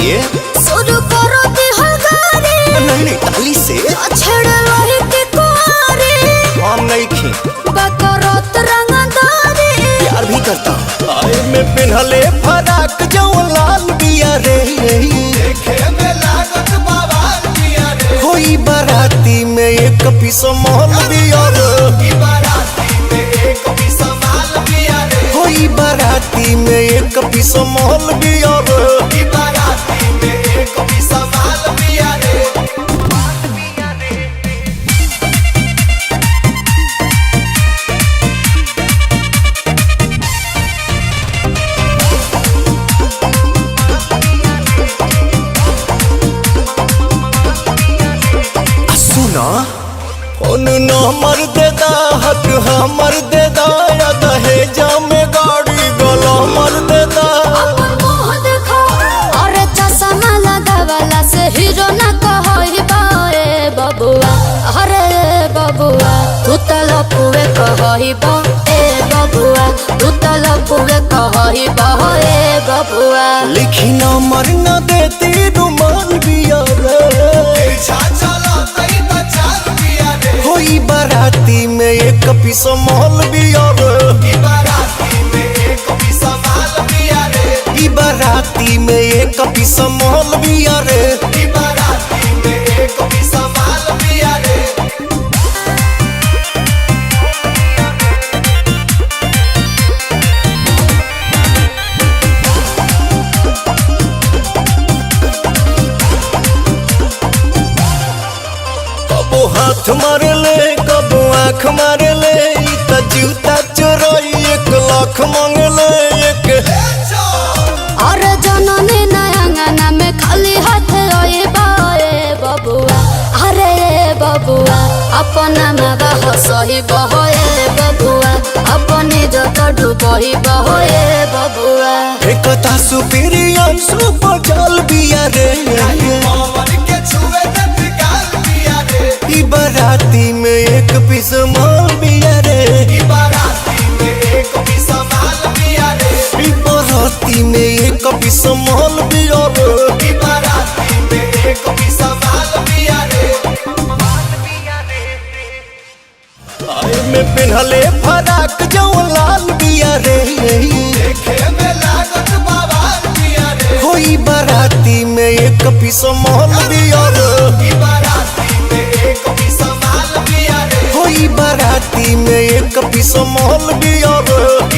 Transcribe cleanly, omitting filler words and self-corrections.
ये शुरू करो दी हगारे नहीं ताली से छेड़ लही के कुआरे हम नहीं खी बकरोत रंगदारे प्यार भी करता आए में पिन्हले फराक जो लाल बिया रे देखे में लागत बवाल बिया रे होई बाराती में एक पीस मोहल बिया रे बाराती में एक भी संभाल बिया रे होई बाराती में एक पीस मोहल बिया रे बाराती में एक भी संभाल बिया रे सुना फोन नंबर दे दा हक हमर दे दा या दहेजा में गाड़ी गला मर दे दा अपन मुंह देखो और चश्मा लगावला से हीरो ना कहई बाए बबुआ अरे बबुआ तू त लपुए कहई बा ए बबुआ तू त लपुए कहई बा ए बबुआ लिखी नंबर न देती रुमाल बिया रे पीछा चला तई त चाल बिया रे होई बाराती में एक पीस मोहल बिया रे बाराती में एक भी संभाल बिया रे ई बाराती में एक पीस मोहल बिया रे बाराती में एक भी संभाल बिया रे कबो हाथ मारे ले कबो आँख मारे ले ई त जूता चोराई 1 लाख मांगे ले एक और जननी नयंगना में खाली हाथ रोए बाए बबुआ अरे बबुआ अपना मावा हसही बहोए बबुआ अपनी जत डूबही बहोए बबुआ एकता सुपीरियर सुपर जल बिया रे पवन के छुए तक गाल बिया रे ई बाराती में एक पीस माल बिया रे बाराती में एक भी संभाल बिया रे ई बाराती में एक पीस माल बिया रे बाराती में एक भी संभाल बिया रे आए में पिन्हले फराक जो लाल बिया रे देखे में लागत बवाल बिया रे होई बाराती में एक पीस माल बिया रे बाराती में एक भी संभाल बिया रे होई बाराती में एक पीस माल बिया रे